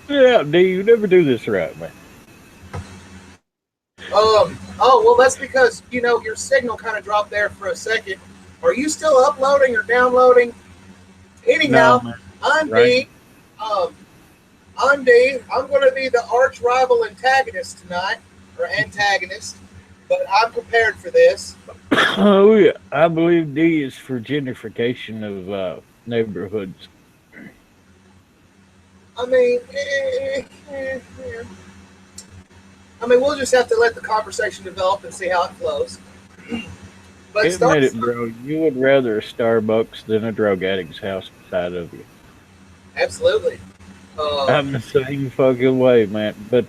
Yeah, D, you never do this right, man. Oh, well, that's because, your signal kind of dropped there for a second. Are you still uploading or downloading? No, Anyhow, man. I'm Right? D. Um, I'm D. I'm going to be the arch rival antagonist tonight, or antagonist, but I'm prepared for this. Oh, yeah. I believe D is for gentrification of neighborhoods. I mean, we'll just have to let the conversation develop and see how it flows. But Admit starts it, bro. You would rather a Starbucks than a drug addict's house beside of you. absolutely. I'm the same fucking way, man. But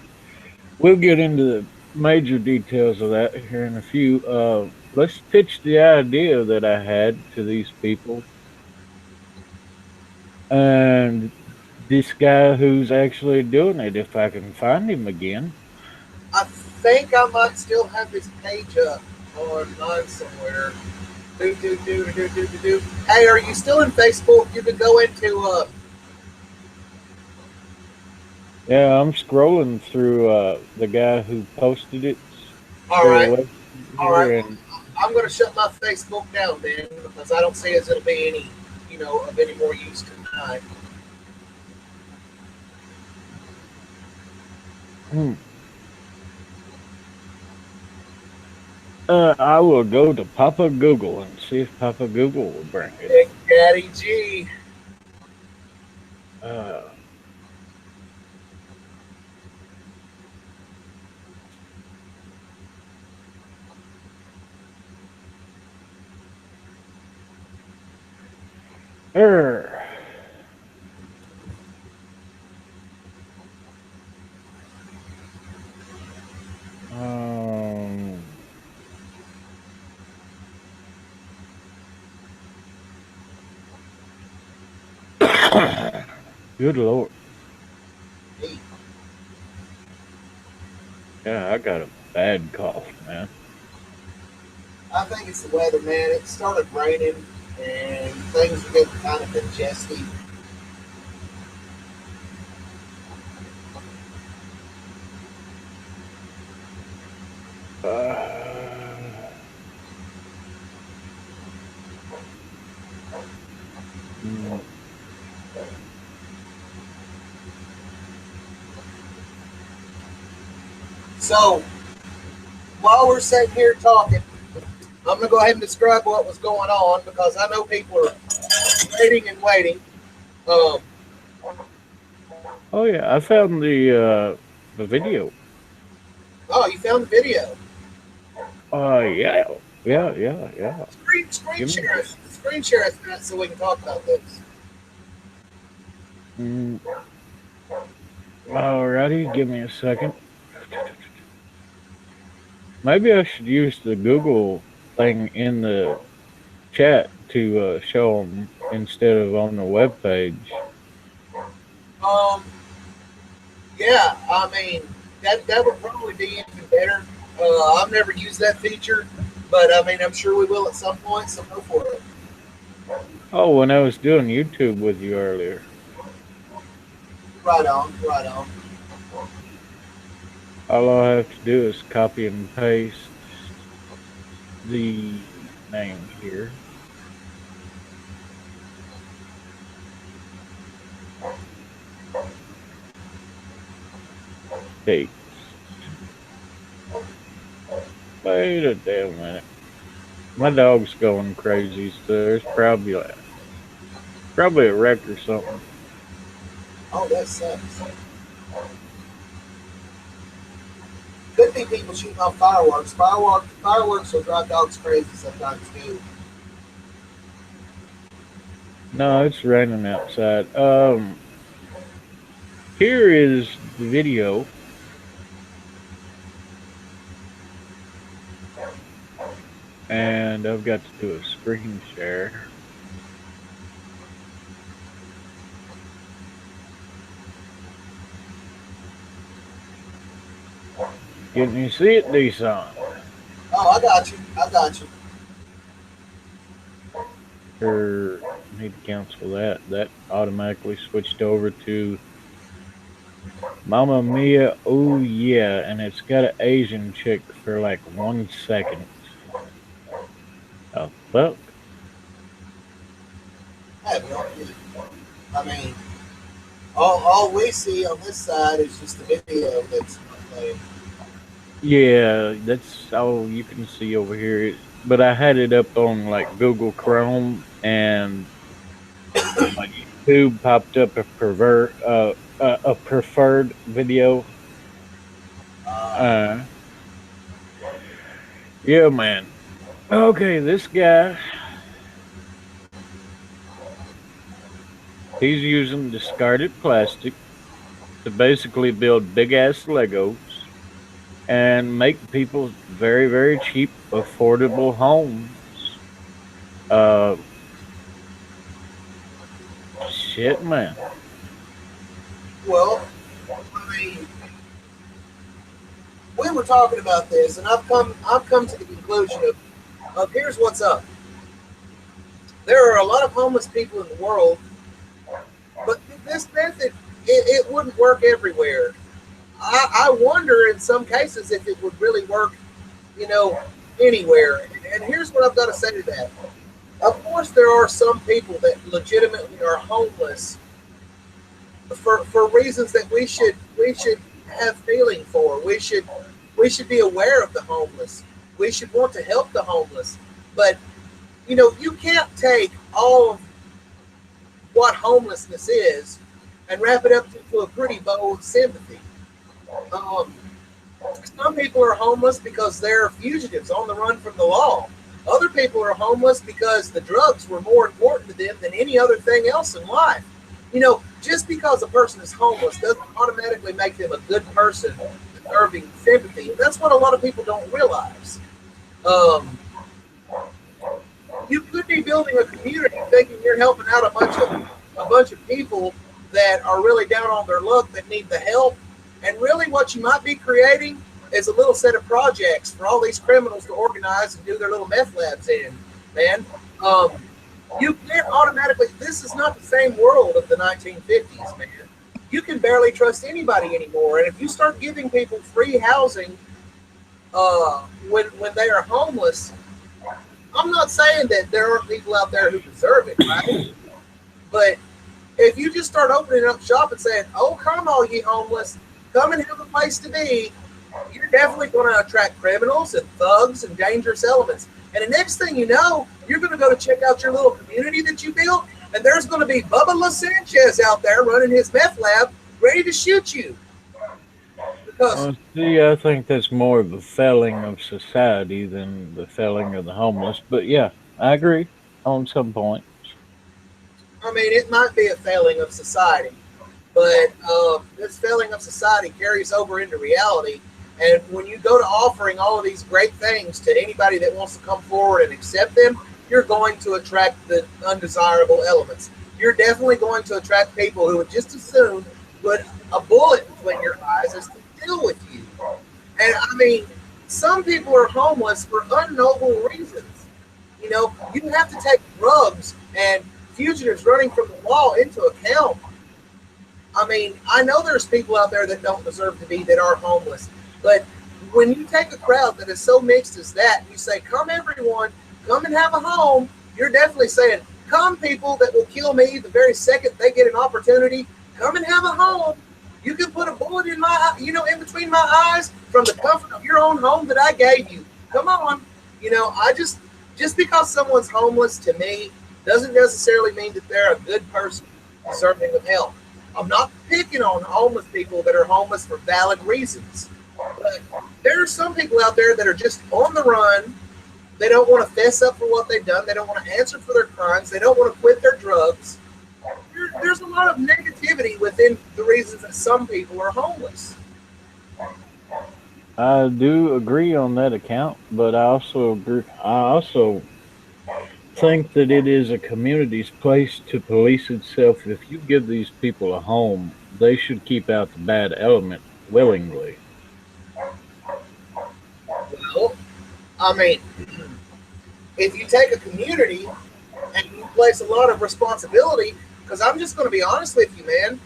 we'll get into the major details of that here in a few. Let's pitch the idea that I had to these people. And this guy who's actually doing it, if I can find him again. I think I might still have his page up online somewhere. Do do do do do do do. Hey, are you still in Facebook? You can go into Yeah, I'm scrolling through the guy who posted it all for the right, web all right. here, and I'm going to shut my Facebook down then because I don't see as it'll be any, of any more use tonight. hmm, I will go to Papa Google and see if Papa Google will bring it Big up. Daddy G. Uh, er, um, good lord, Hey, yeah, I got a bad cough, man. I think it's the weather, man. It started raining and things are getting kind of congested. Uh, mm, So while we're sitting here talking, I'm going to go ahead and describe what was going on because I know people are waiting and waiting. Um, oh yeah, I found the video. oh, you found the video. Yeah, yeah. Screen Give me share it. just. Screen share it so we can talk about this. Mm, alrighty, give me a second. Maybe I should use the Google thing in the chat to show them instead of on the web page. Um, yeah, that would probably be even better. I've never used that feature, but I'm sure we will at some point. So go for it. Oh, when I was doing YouTube with you earlier, Right on, right on. all I have to do is copy and paste the name here. Paste. Wait a damn minute. My dog's going crazy, so there's probably a wreck or something. Oh, that sucks. Could be people shooting off fireworks. Fireworks will drive dogs crazy sometimes too. No, it's raining outside. Here is the video, and I've got to do a screen share. Can you see it, Deson? Oh, I got you. I got you. Or need to cancel that. That automatically switched over to Mamma Mia, oh yeah, and it's got an Asian chick for like 1 second. Oh fuck. I have no idea. I mean, all we see on this side is just the video that's playing. Yeah, that's all you can see over here. But I had it up on like Google Chrome, and on my YouTube popped up a preferred video. Uh, Uh, yeah, man. Okay, this guy, he's using discarded plastic to basically build big ass Legos and make people very, very cheap, affordable homes. Uh, shit, man. well, I mean, we were talking about this, and I've come to the conclusion of here's what's up. There are a lot of homeless people in the world, but this method it wouldn't work everywhere. I wonder in some cases if it would really work, you know, anywhere. And here's what I've got to say to that. Of course, there are some people that legitimately are homeless for reasons that we should have feeling for. We should be aware of the homeless. We should want to help the homeless. But you can't take all of what homelessness is and wrap it up into a pretty bow of sympathy. Um, some people are homeless because they're fugitives on the run from the law. Other people are homeless because the drugs were more important to them than any other thing else in life. Just because a person is homeless doesn't automatically make them a good person deserving sympathy. And that's what a lot of people don't realize. Um, you could be building a community thinking you're helping out a bunch of people that are really down on their luck that need the help. And really, what you might be creating is a little set of projects for all these criminals to organize and do their little meth labs in. Man, um, you can't automatically. This is not the same world of the 1950s, man. You can barely trust anybody anymore. And if you start giving people free housing when they are homeless, I'm not saying that there aren't people out there who deserve it, right? But if you just start opening up shop and saying, "Oh, come all ye homeless, come and have a place to be," you're definitely going to attract criminals and thugs and dangerous elements. And the next thing you know, you're going to go to check out your little community that you built, and there's going to be Bubba La Sanchez out there running his meth lab, ready to shoot you. Because See, I think that's more of a failing of society than the failing of the homeless. But yeah, I agree on some point. I mean, it might be a failing of society, but this failing of society carries over into reality. And when you go to offering all of these great things to anybody that wants to come forward and accept them, you're going to attract the undesirable elements. You're definitely going to attract people who would just as soon put a bullet between your eyes as to deal with you. And I mean, some people are homeless for unknown reasons. You have to take drugs and fugitives running from the law into account. I mean, I know there's people out there that don't deserve to be that are homeless, but when you take a crowd that is so mixed as that, you say, "Come everyone, come and have a home." You're definitely saying, "Come people that will kill me the very second they get an opportunity, come and have a home." You can put a bullet in in between my eyes from the comfort of your own home that I gave you. Come on. I just because someone's homeless to me doesn't necessarily mean that they're a good person deserving of help. I'm not picking on homeless people that are homeless for valid reasons. But there are some people out there that are just on the run. They don't want to fess up for what they've done. They don't want to answer for their crimes. They don't want to quit their drugs. There's a lot of negativity within the reasons that some people are homeless. I do agree on that account, but I also agree. I also think that it is a community's place to police itself. If you give these people a home, they should keep out the bad element willingly. Well, I mean, if you take a community and you place a lot of responsibility, because I'm just going to be honest with you, man,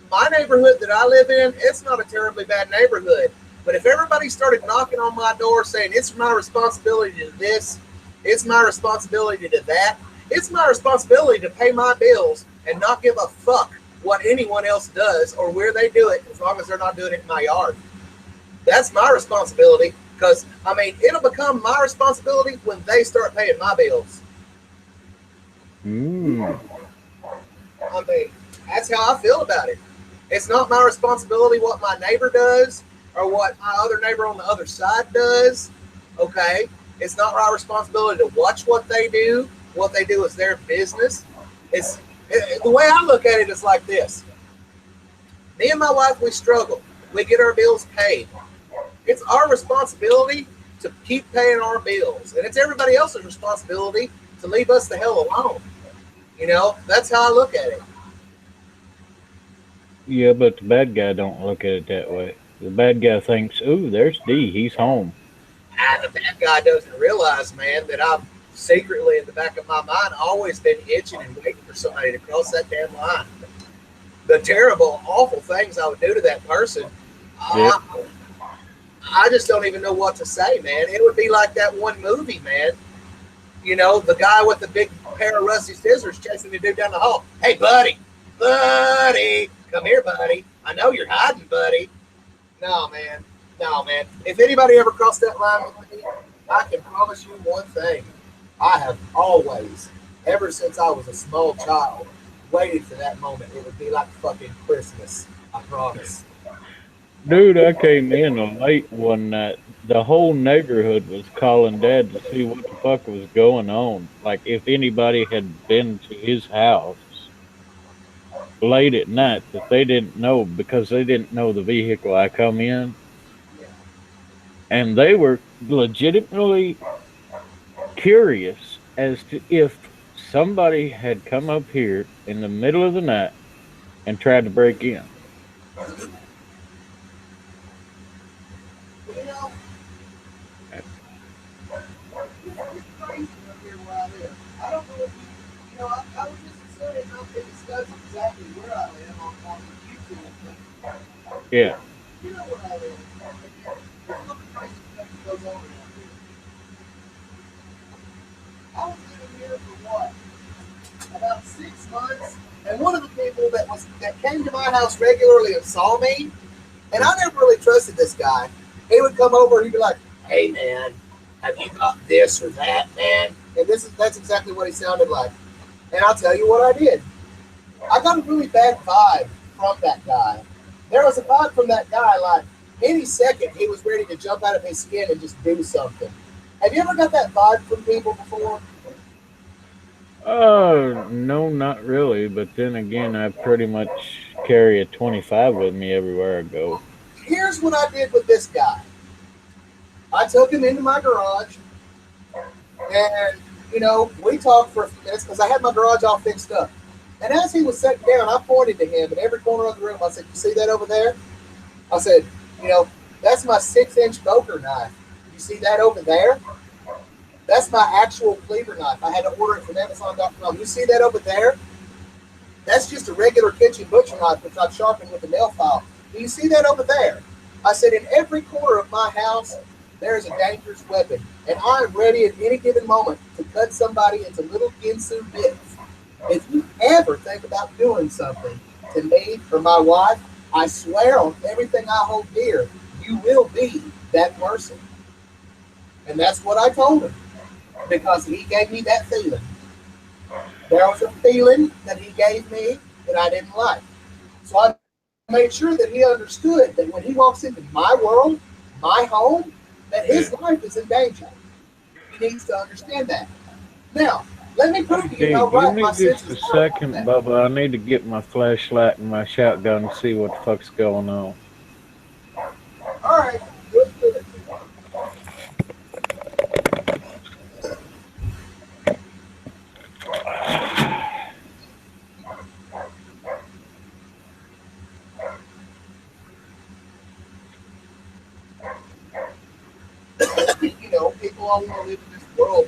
my neighborhood that I live in, it's not a terribly bad neighborhood. But if everybody started knocking on my door saying it's my responsibility to this, it's my responsibility to that, it's my responsibility to pay my bills and not give a fuck what anyone else does or where they do it, as long as they're not doing it in my yard. That's my responsibility, because, I mean, it'll become my responsibility when they start paying my bills. Mm. I mean, that's how I feel about it. It's not my responsibility what my neighbor does or what my other neighbor on the other side does. Okay? It's not my responsibility to watch what they do. What they do is their business. The way I look at it is like this. Me and my wife, we struggle. We get our bills paid. It's our responsibility to keep paying our bills. And it's everybody else's responsibility to leave us the hell alone. You know, that's how I look at it. Yeah, but the bad guy don't look at it that way. The bad guy thinks, "Ooh, there's D. He's home." And the bad guy doesn't realize, man, that I've secretly in the back of my mind always been itching and waiting for somebody to cross that damn line. The terrible, awful things I would do to that person, Yep. I just don't even know what to say, man. It would be like that one movie, man. You know, the guy with the big pair of rusty scissors chasing the dude down the hall. Hey, buddy, come here, buddy. I know you're hiding, buddy. No, man. No, man. If anybody ever crossed that line with me, I can promise you one thing. I have always, ever since I was a small child, waited for that moment. It would be like fucking Christmas. I promise. Dude, I came in late one night. The whole neighborhood was calling Dad to see what the fuck was going on. Like if anybody had been to his house late at night that they didn't know because they didn't know the vehicle I come in. And they were legitimately curious as to if somebody had come up here in the middle of the night and tried to break in. You know, it's crazy up here where I live. I don't know if I was just assuming not to discuss exactly where I live on YouTube, but Yeah. you know where I live. There's nothing crazy stuff that goes on around here. I was living here for what? About 6 months. And one of the people that came to my house regularly and saw me, and I never really trusted this guy. He would come over and he'd be like, "Hey man, have you got this or that, man?" And that's exactly what he sounded like. And I'll tell you what I did. I got a really bad vibe from that guy. There was a vibe from that guy like any second he was ready to jump out of his skin and just do something. Have you ever got that vibe from people before? No, not really. But then again, I pretty much carry a 25 with me everywhere I go. Here's what I did with this guy. I took him into my garage, and we talked for a few minutes because I had my garage all fixed up. And as he was sitting down, I pointed to him in every corner of the room. I said, "You see that over there?" I said, "That's my 6-inch poker knife. You see that over there? That's my actual cleaver knife. I had to order it from Amazon.com. You see that over there? That's just a regular kitchen butcher knife which I've sharpened with a nail file. Do you see that over there?" I said, "In every corner of my house, there is a dangerous weapon, and I am ready at any given moment to cut somebody into little Ginsu bits. If you ever think about doing something to me or my wife, I swear on everything I hold dear, you will be that person." And that's what I told him because he gave me that feeling. There was a feeling that he gave me that I didn't like. So I made sure that he understood that when he walks into my world, my home, that his life is in danger. He needs to understand that. Now, let me prove to you Hey, how give right me my just senses a were on second, that. Bubba. I need to get my flashlight and my shotgun and see what the fuck's going on. All right, good, good. People all want to live in this world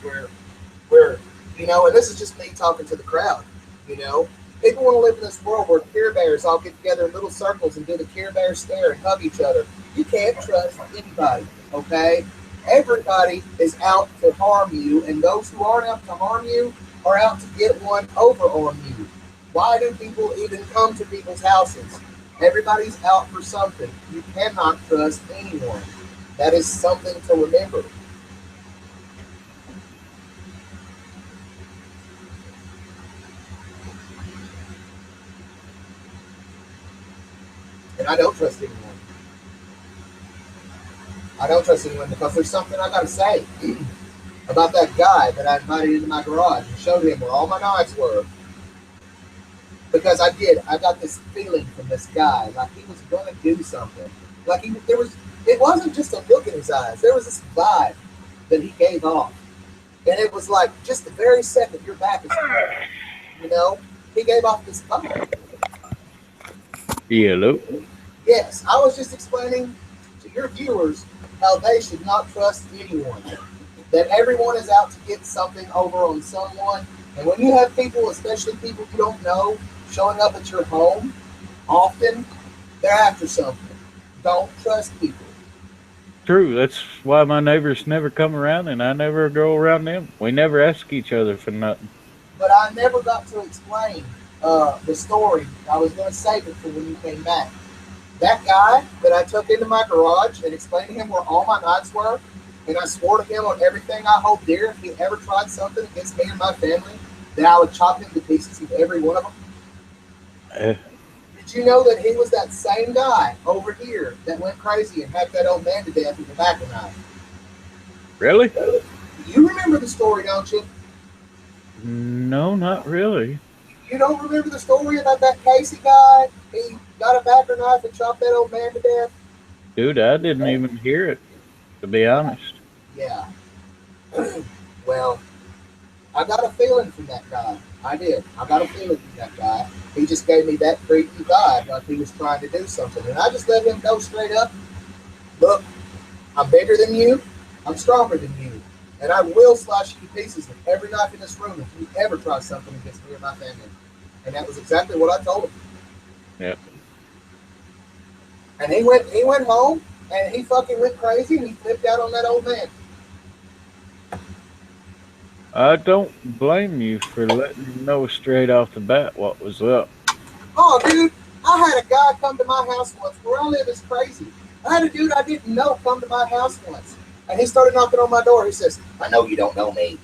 where, and this is just me talking to the crowd, you know, People want to live in this world where Care Bears all get together in little circles and do the Care Bear stare and hug each other. You can't trust anybody, okay? Everybody is out to harm you, and those who aren't out to harm you are out to get one over on you. Why do people even come to people's houses? Everybody's out for something. You cannot trust anyone. That is something to remember. And I don't trust anyone. I don't trust anyone because there's something I got to say about that guy that I invited into my garage and showed him where all my knives were. Because I did. I got this feeling from this guy, like he was going to do something. Like there was. It wasn't just a look in his eyes. There was this vibe that he gave off, and it was like just the very second your back is, he gave off this vibe. Hello. Yes, I was just explaining to your viewers how they should not trust anyone. That everyone is out to get something over on someone. And when you have people, especially people you don't know, showing up at your home, often they're after something. Don't trust people. True. That's why my neighbors never come around and I never go around them. We never ask each other for nothing. But I never got to explain the story. I was going to save it for when you came back. That guy that I took into my garage and explained to him where all my knives were, and I swore to him on everything I hold dear, if he ever tried something against me and my family, that I would chop him to pieces with every one of them. Did you know that he was that same guy over here that went crazy and hacked that old man to death with a tobacco knife? Really? You remember the story, don't you? No, not really. You don't remember the story about that Casey guy? He got a tobacco knife and chopped that old man to death? Dude, I didn't even hear it, to be honest. Yeah. Well, I got a feeling from that guy. I did. I got a feeling from that guy. He just gave me that creepy vibe like he was trying to do something. And I just let him go straight up. Look, I'm bigger than you. I'm stronger than you. And I will slice you to pieces with every knife in this room if you ever try something against me or my family. And that was exactly what I told him. Yep. And he went home and he fucking went crazy and he flipped out on that old man. I don't blame you for letting him know straight off the bat what was up. Oh, dude, I had a guy come to my house once. Where I live is crazy. I had a dude I didn't know come to my house once. And he started knocking on my door. He says, I know you don't know me,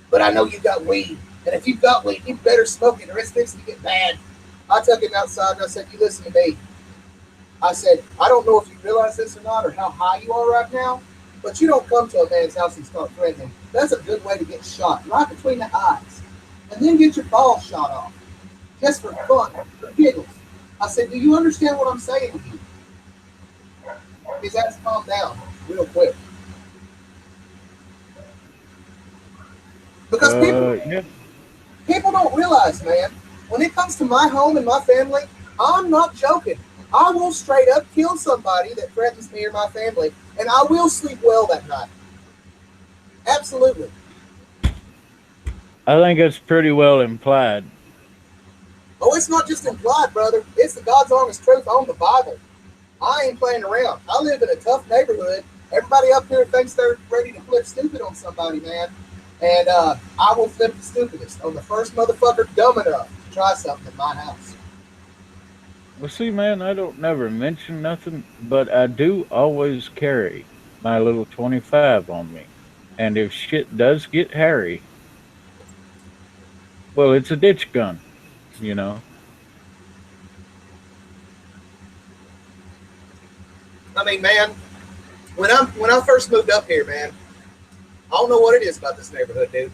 but I know you got weed. And if you've got weed, you better smoke it or it's fixing to get bad. I took him outside and I said, you listen to me. I said, I don't know if you realize this or not or how high you are right now, but you don't come to a man's house and start threatening. That's a good way to get shot, right between the eyes. And then get your balls shot off. Just for fun, for giggles. I said, do you understand what I'm saying to you? His ass calmed down real quick. Because people don't realize, man, when it comes to my home and my family, I'm not joking. I will straight up kill somebody that threatens me or my family, and I will sleep well that night. Absolutely. I think that's pretty well implied. Oh, it's not just implied, brother. It's the God's honest truth on the Bible. I ain't playing around. I live in a tough neighborhood. Everybody up here thinks they're ready to flip stupid on somebody, man. And I will flip the stupidest on the first motherfucker dumb enough to try something at my house. Well, see, man, I don't never mention nothing, but I do always carry my little 25 on me. And if shit does get hairy, well, it's a ditch gun, you know. I mean, man, when I first moved up here, man, I don't know what it is about this neighborhood, dude.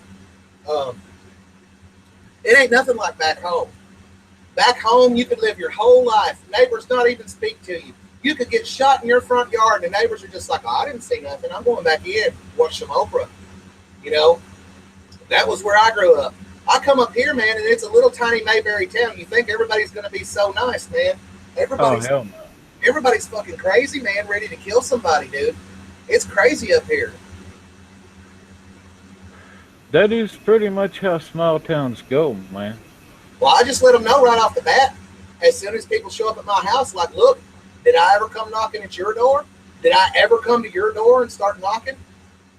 It ain't nothing like back home. Back home, you could live your whole life. Neighbors not even speak to you. You could get shot in your front yard, and the neighbors are just like, oh, I didn't see nothing. I'm going back in, watch some Oprah. You know, that was where I grew up. I come up here, man, and it's a little tiny Mayberry town. You think everybody's going to be so nice, man. Everybody's fucking crazy, man, ready to kill somebody, dude. It's crazy up here. That is pretty much how small towns go, man. Well, I just let them know right off the bat. As soon as people show up at my house, like, look, did I ever come knocking at your door? Did I ever come to your door and start knocking?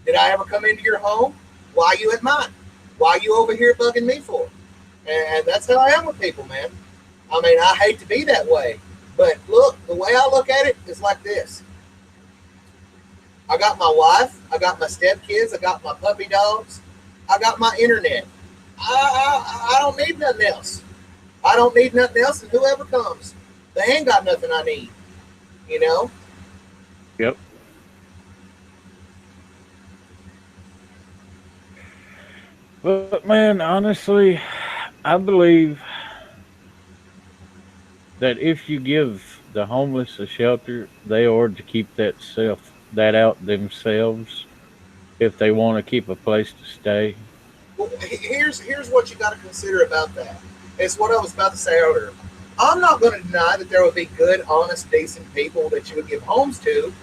Did I ever come into your home? Why are you at mine? Why are you over here bugging me for? And that's how I am with people, man. I mean, I hate to be that way. But look, the way I look at it is like this. I got my wife, I got my stepkids, I got my puppy dogs, I got my internet. I don't need nothing else. I don't need nothing else, and whoever comes, they ain't got nothing I need. You know? Yep. But man, honestly, I believe that if you give the homeless a shelter, they ought to keep that out themselves if they want to keep a place to stay. Well, here's what you got to consider about that. It's what I was about to say earlier. I'm not going to deny that there would be good, honest, decent people that you would give homes to,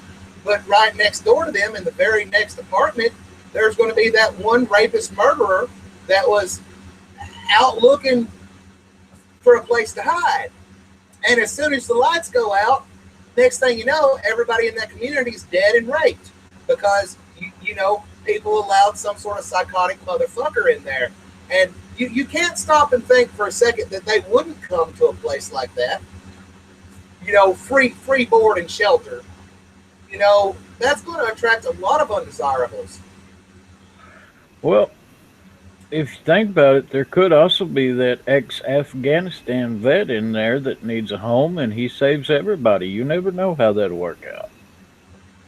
but right next door to them in the very next apartment, there's going to be that one rapist murderer that was out looking for a place to hide. And as soon as the lights go out, next thing you know, everybody in that community is dead and raped because, you know, people allowed some sort of psychotic motherfucker in there. And you can't stop and think for a second that they wouldn't come to a place like that. You know, free board and shelter. You know, that's going to attract a lot of undesirables. Well, if you think about it, there could also be that ex-Afghanistan vet in there that needs a home, and he saves everybody. You never know how that'll work out.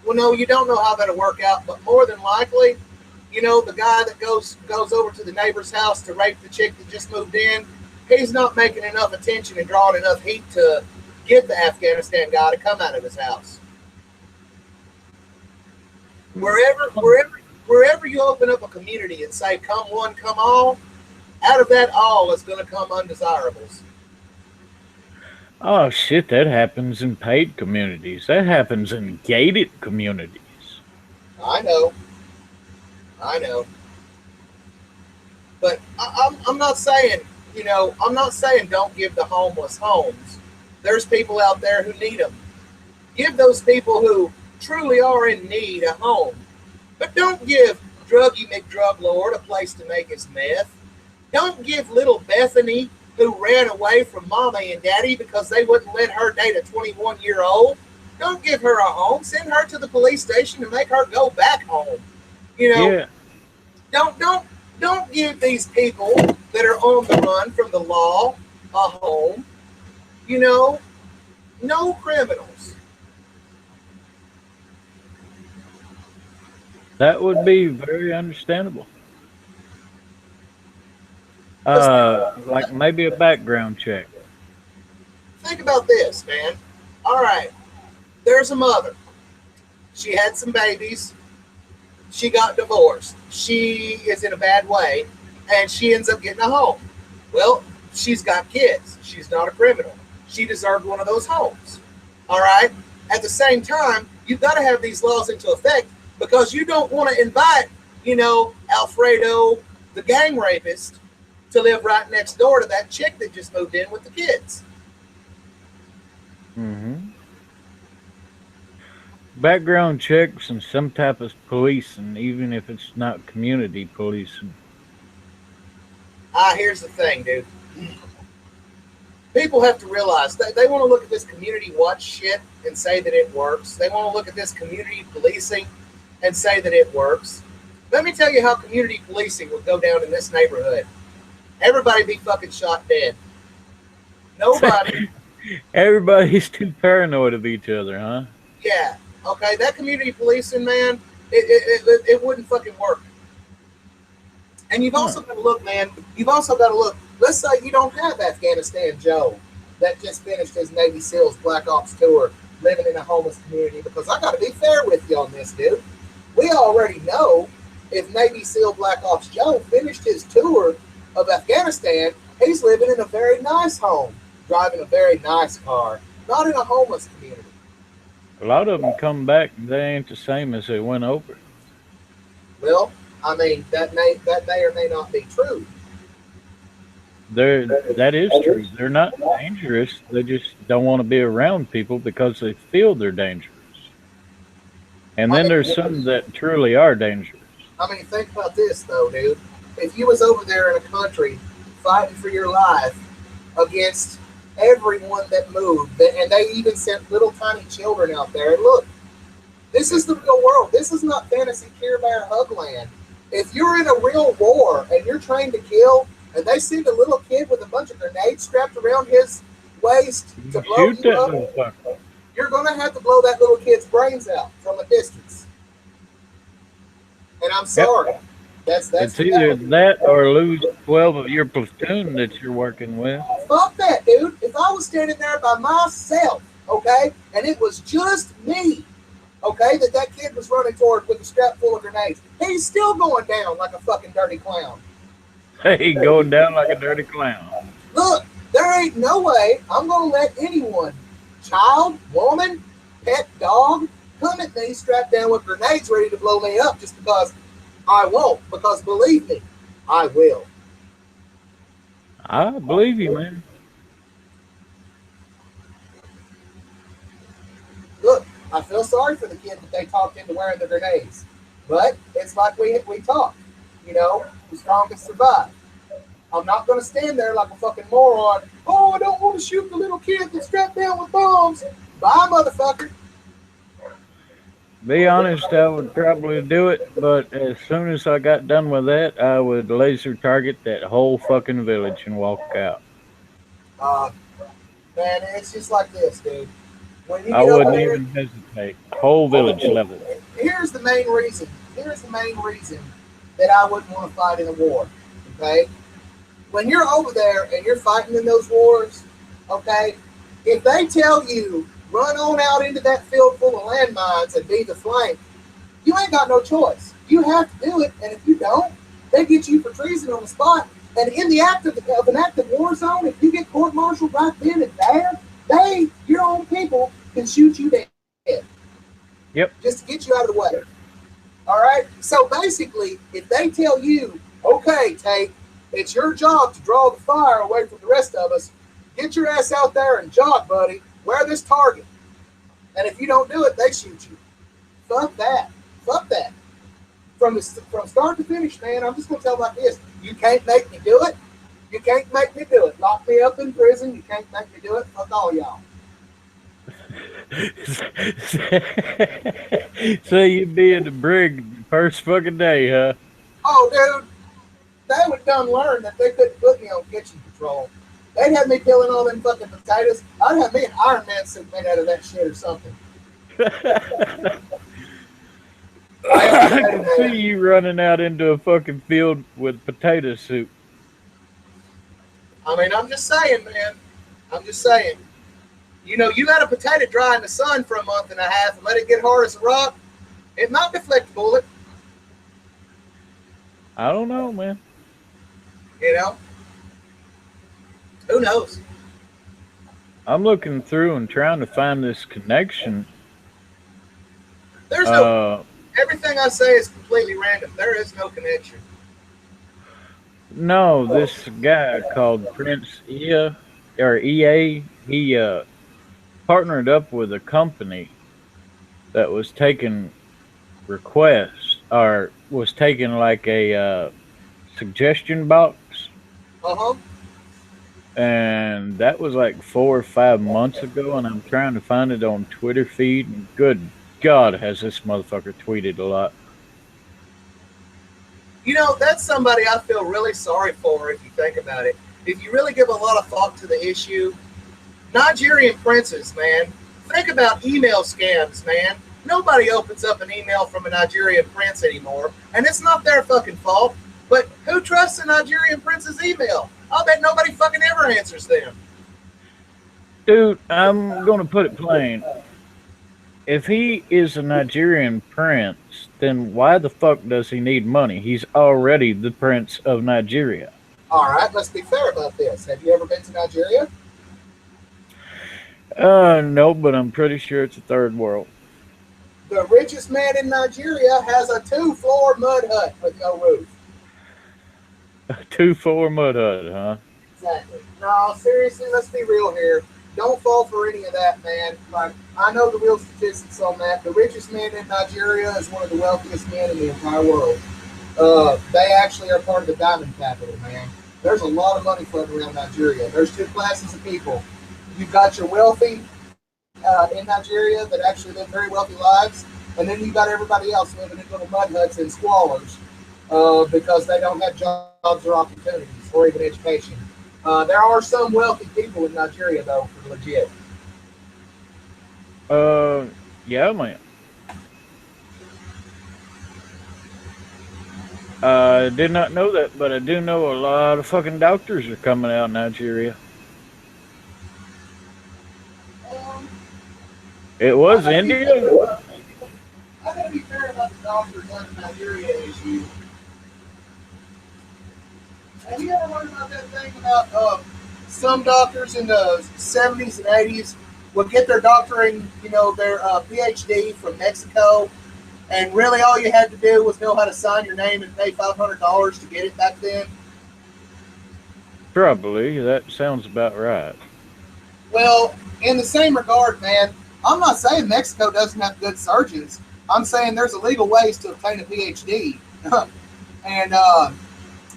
Well, no, you don't know how that'll work out, but more than likely, you know, the guy that goes over to the neighbor's house to rape the chick that just moved in, he's not making enough attention and drawing enough heat to get the Afghanistan guy to come out of his house. Wherever you open up a community and say, come one, come all, out of that all is going to come undesirables. Oh shit, that happens in paid communities. That happens in gated communities. I know. But I'm not saying, you know, I'm not saying don't give the homeless homes. There's people out there who need them. Give those people who truly are in need a home. But don't give Druggy McDruglord a place to make his meth. Don't give little Bethany, who ran away from mommy and daddy because they wouldn't let her date a 21-year-old. Don't give her a home. Send her to the police station and make her go back home. You know, Yeah. don't give these people that are on the run from the law a home. You know, no criminals. That would be very understandable. Like maybe a background check. Think about this, man. All right, there's a mother. She had some babies. She got divorced. She is in a bad way, and she ends up getting a home. Well, she's got kids. She's not a criminal. She deserved one of those homes. All right? At the same time, you've got to have these laws into effect because you don't want to invite, you know, Alfredo, the gang rapist, to live right next door to that chick that just moved in with the kids. Hmm. Background checks and some type of policing, even if it's not community policing. Here's the thing, dude. People have to realize that they want to look at this community watch shit and say that it works. They want to look at this community policing and say that it works. Let me tell you how community policing would go down in this neighborhood. Everybody be fucking shot dead. Nobody. Everybody's too paranoid of each other, huh? Yeah. Okay. That community policing, man, it wouldn't fucking work. And you've also got to look, man. You've also got to look. Let's say you don't have Afghanistan Joe that just finished his Navy SEALs Black Ops tour living in a homeless community. Because I got to be fair with you on this, dude. We already know if Navy SEAL Black Ops Joe finished his tour of Afghanistan, he's living in a very nice home, driving a very nice car, not in a homeless community. A lot of them come back and they ain't the same as they went over. Well, I mean, that may or may not be true. That is true. They're not dangerous. They just don't want to be around people because they feel they're dangerous. And I then mean, there's some that truly are dangerous. think about this though, dude. If you was over there in a country fighting for your life against everyone that moved, and they even sent little tiny children out there, and look, this is the real world. This is not fantasy Care Bear hug land. If you're in a real war and you're trained to kill, and they send a little kid with a bunch of grenades strapped around his waist to blow Shoot you that up, motherfucker. you're gonna have to blow that little kid's brains out from a distance. And I'm sorry. Yep. That's It's the either reality. that or lose 12 of your platoon that you're working with. Fuck that, dude. If I was standing there by myself, okay, and it was just me, okay, that kid was running toward with a strap full of grenades, he's still going down like a fucking dirty clown. Hey, going down like a dirty clown. Look, there ain't no way I'm gonna let anyone, child, woman, pet dog, come at me strapped down with grenades ready to blow me up just because I won't. Because believe me, I will. I believe you, man. Look, I feel sorry for the kid that they talked into wearing the grenades. But it's like we talked, the strongest survive. I'm not going to stand there like a fucking moron. Oh, I don't want to shoot the little kid that's strapped down with bombs. Bye, motherfucker. Be honest, I would probably do it, but as soon as I got done with that, I would laser target that whole fucking village and walk out. Uh, Man, it's just like this, dude. When you I get over wouldn't there, even hesitate. Whole village level. here's the main reason. Here's the main reason that I wouldn't want to fight in a war. Okay, when you're over there and you're fighting in those wars, okay, if they tell you run on out into that field full of landmines and be the flank, you ain't got no choice. You have to do it, and if you don't, they get you for treason on the spot. And in the act of an active war zone, if you get court-martialed right then and there, your own people, can shoot you dead. Yep. Just to get you out of the way. All right? So basically, if they tell you, okay, Tate, it's your job to draw the fire away from the rest of us, get your ass out there and jog, buddy. Wear this target. And if you don't do it, they shoot you. Fuck that. Fuck that. From start to finish, man, I'm just going to tell them like this. You can't make me do it. You can't make me do it. Lock me up in prison. You can't make me do it. Fuck all y'all. So you'd be in the brig first fucking day, huh? Oh, dude, they would done learn that they couldn't put me on kitchen patrol. They'd have me peeling all them fucking potatoes. I'd have me an Iron Man suit made out of that shit or something. I can see you running out into a fucking field with potato soup. I mean, I'm just saying, man. I'm just saying. You let a potato dry in the sun for a month and a half and let it get hard as a rock. It might deflect a bullet. I don't know, man. Who knows? I'm looking through and trying to find this connection. There's no. Everything I say is completely random. There is no connection. No, this guy called Prince EA or EA, he partnered up with a company that was taking requests or was taking like a suggestion box. Uh-huh. And that was like 4 or 5 months ago, and I'm trying to find it on Twitter feed. And good God, has this motherfucker tweeted a lot. That's somebody I feel really sorry for if you think about it. If you really give a lot of thought to the issue, Nigerian princes, man. Think about email scams, man. Nobody opens up an email from a Nigerian prince anymore, and it's not their fucking fault. But who trusts a Nigerian prince's email? I'll bet nobody fucking ever answers them. Dude, I'm going to put it plain. If he is a Nigerian prince, then why the fuck does he need money? He's already the prince of Nigeria. All right, let's be fair about this. Have you ever been to Nigeria? No, but I'm pretty sure it's a third world. The richest man in Nigeria has a 2-floor mud hut with no roof. A 2-floor mud hut, huh? Exactly. No, seriously, let's be real here. Don't fall for any of that, man. Like, I know the real statistics on that. The richest man in Nigeria is one of the wealthiest men in the entire world. They actually are part of the diamond capital, man. There's a lot of money floating around Nigeria. There's two classes of people. You've got your wealthy in Nigeria that actually live very wealthy lives, and then you've got everybody else living in little mud huts and squalors because they don't have jobs or opportunities or even education. There are some wealthy people in Nigeria, though, for legit. Uh, yeah, man. I did not know that, but I do know a lot of fucking doctors are coming out of Nigeria. Um, It I was gotta be India. fair about I gotta be fair about the doctors in Nigeria issue. Have you ever heard about that thing about some doctors in the 70s and 80s would get their doctoring, their PhD from Mexico, and really all you had to do was know how to sign your name and pay $500 to get it back then? Probably. That sounds about right. Well, in the same regard, man, I'm not saying Mexico doesn't have good surgeons. I'm saying there's illegal ways to obtain a PhD. And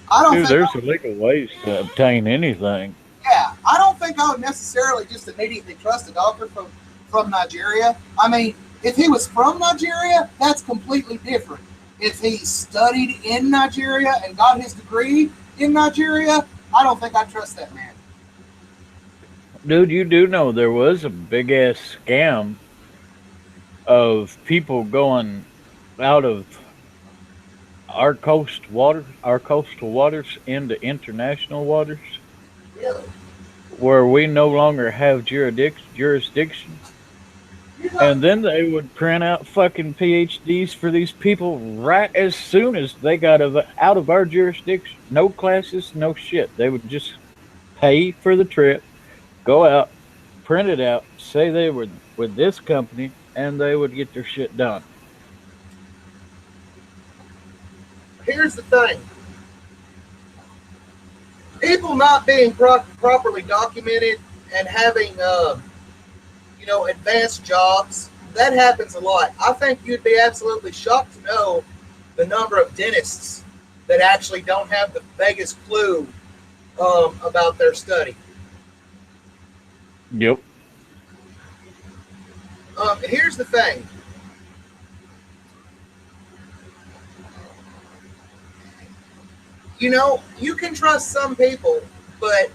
I don't Dude, think there's illegal ways to obtain anything. Yeah, I don't think I would necessarily just immediately trust a doctor from Nigeria. I mean, if he was from Nigeria, that's completely different. If he studied in Nigeria and got his degree in Nigeria, I don't think I trust that man. Dude, you do know there was a big ass scam of people going out of our coastal waters into international waters Really? where we no longer have jurisdiction. You're not, And then they would print out fucking PhDs for these people right as soon as they got out of our jurisdiction. No classes, no shit. They would just pay for the trip, go out, print it out, say they were with this company, and they would get their shit done. here's the thing. People not being properly documented and having, advanced jobs, that happens a lot. I think you'd be absolutely shocked to know the number of dentists that actually don't have the vaguest clue about their study. Yep. Here's the thing. You can trust some people, but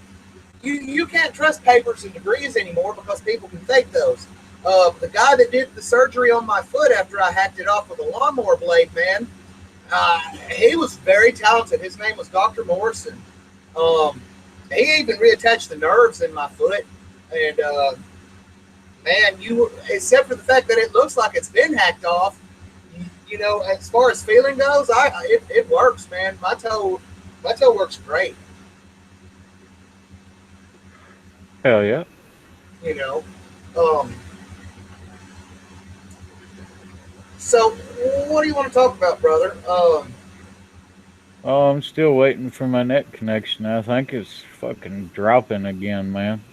you can't trust papers and degrees anymore because people can fake those. The guy that did the surgery on my foot after I hacked it off with a lawnmower blade, man, he was very talented. His name was Dr. Morrison. He even reattached the nerves in my foot. And, man, except for the fact that it looks like it's been hacked off, as far as feeling goes, it works, man. My toe works great. Hell yeah. You know. Um, so, what do you want to talk about, brother? Oh, I'm still waiting for my net connection. I think it's fucking dropping again, man.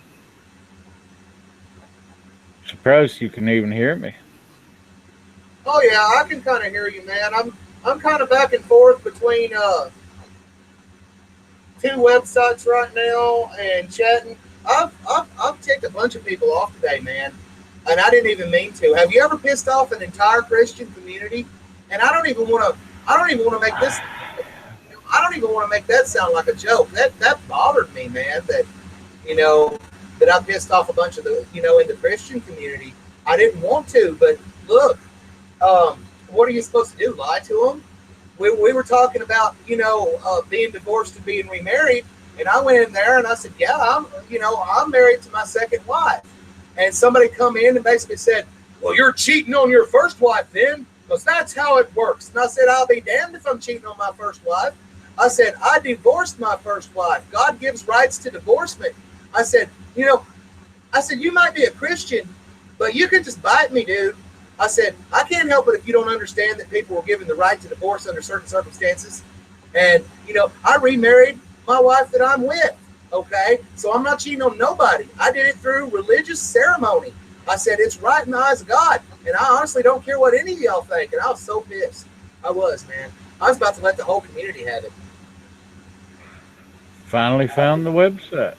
Surprised you can even hear me. Oh yeah, I can kind of hear you, man. I'm kind of back and forth between two websites right now and chatting. I've ticked a bunch of people off today, man, and I didn't even mean to. Have you ever pissed off an entire Christian community? And I don't even want to. I don't even want to make this. I don't even want to make that sound like a joke. That bothered me, man. You know that I pissed off a bunch of the in the Christian community. I didn't want to, but look, what are you supposed to do? Lie to them? We were talking about being divorced and being remarried, and I went in there and I said, yeah, I'm married to my second wife, and somebody come in and basically said, well, you're cheating on your first wife then, because that's how it works. And I said, I'll be damned if I'm cheating on my first wife. I said, I divorced my first wife. God gives rights to divorcement. I said, you might be a Christian, but you could just bite me, dude. I said, I can't help it if you don't understand that people were given the right to divorce under certain circumstances. And, I remarried my wife that I'm with. Okay, so I'm not cheating on nobody. I did it through religious ceremony. I said it's right in the eyes of God, and I honestly don't care what any of y'all think. And I was so pissed. I was, man. I was about to let the whole community have it. Finally found the website.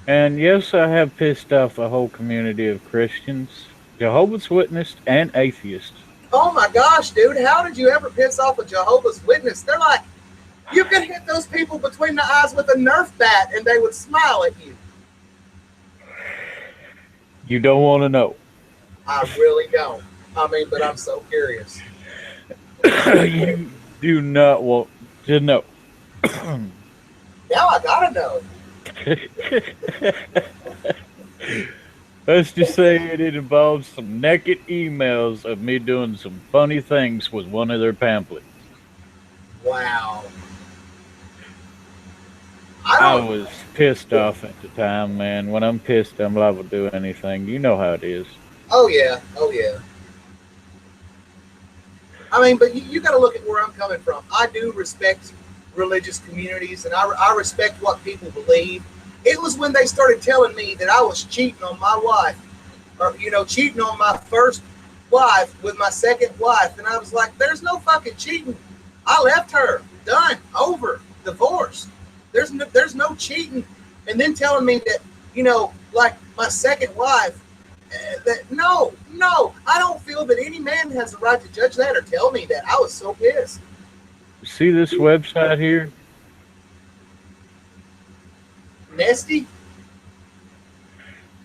And yes, I have pissed off a whole community of Christians, Jehovah's Witnesses, and atheists. Oh my gosh, dude! How did you ever piss off a Jehovah's Witness? They're like, you could hit those people between the eyes with a Nerf bat, and they would smile at you. You don't want to know. I really don't. I mean, but I'm so curious. You do not want to know. Now I gotta know. Let's just say it involves some naked emails of me doing some funny things with one of their pamphlets. Wow. I was pissed off at the time, man. When I'm pissed, I'm liable to do anything. You know how it is. Oh yeah. Oh yeah. I mean, but you got to look at where I'm coming from. I do respect religious communities, and I respect what people believe. It was when they started telling me that I was cheating on my wife, or cheating on my first wife with my second wife, and I was like, "There's no fucking cheating. I left her, done, over, divorced. There's no cheating." And then telling me that, like my second wife, that no, I don't feel that any man has the right to judge that or tell me that. I was so pissed. See this website here? Nesty?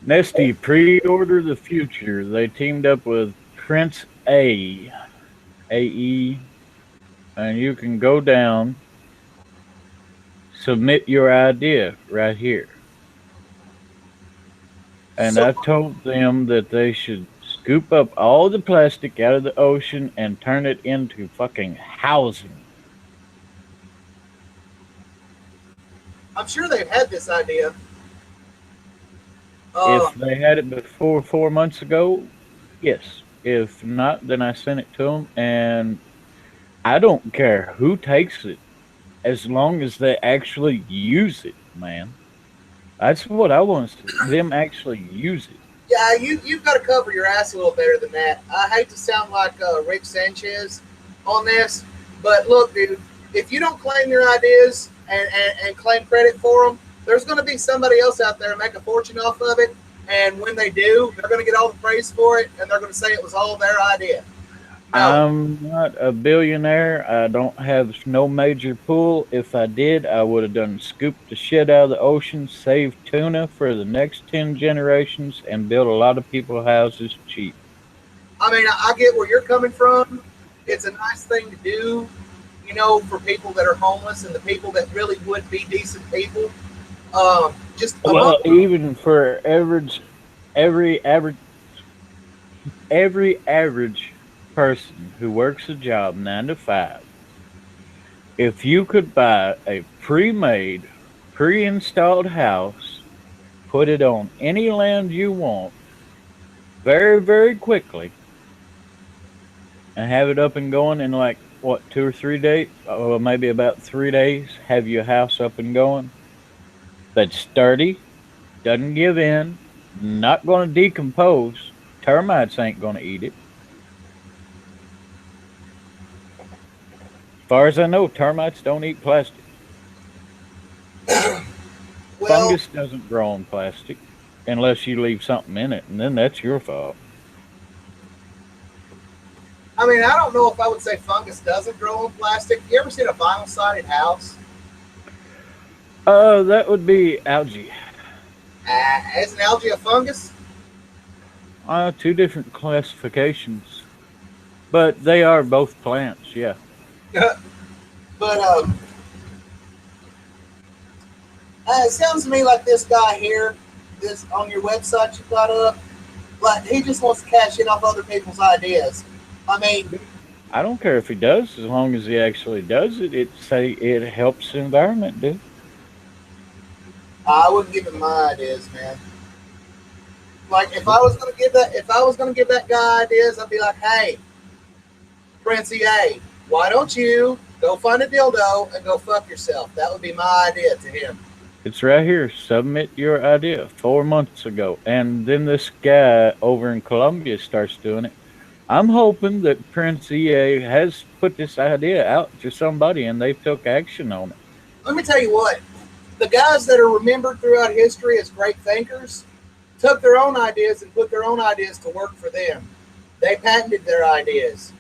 Nesty, pre-order the future. They teamed up with Prince AE, and you can go down, submit your idea right here. And I told them that they should scoop up all the plastic out of the ocean and turn it into fucking housing. I'm sure they've had this idea. If they had it before 4 months ago, yes. If not, then I sent it to them, and I don't care who takes it, as long as they actually use it, man. That's what I want to see, them actually use it. Yeah, you've got to cover your ass a little better than that. I hate to sound like Rick Sanchez on this, but look, dude, if you don't claim your ideas and claim credit for them, there's going to be somebody else out there make a fortune off of it. And when they do, they're going to get all the praise for it, and they're going to say it was all their idea. No. I'm not a billionaire. I don't have no major pool. If I did, I would have done scooped the shit out of the ocean, saved tuna for the next 10 generations, and built a lot of people houses cheap. I mean, I get where you're coming from. It's a nice thing to do, for people that are homeless and the people that really would be decent people. Even for every average person who works a job 9 to 5, if you could buy a pre-made, pre-installed house, put it on any land you want, very, very quickly, and have it up and going in like, 2 or 3 days, or maybe about 3 days, have your house up and going, that's sturdy, doesn't give in, not going to decompose, termites ain't going to eat it. As far as I know, termites don't eat plastic. Fungus doesn't grow on plastic unless you leave something in it, and then that's your fault. I mean, I don't know if I would say fungus doesn't grow on plastic. You ever seen a vinyl-sided house? That would be algae. Isn't algae a fungus? 2 different classifications, but they are both plants, yeah. But it sounds to me like this guy here, this on your website you got up, like he just wants to cash in off other people's ideas. I mean, I don't care if he does, as long as he actually does it. It helps the environment, dude. I wouldn't give him my ideas, man. Like if I was gonna give that guy ideas, I'd be like, hey, Princey A, why don't you go find a dildo and go fuck yourself? That would be my idea to him. It's right here. Submit your idea 4 months ago. And then this guy over in Colombia starts doing it. I'm hoping that Prince EA has put this idea out to somebody and they took action on it. Let me tell you what, the guys that are remembered throughout history as great thinkers took their own ideas and put their own ideas to work for them. They patented their ideas.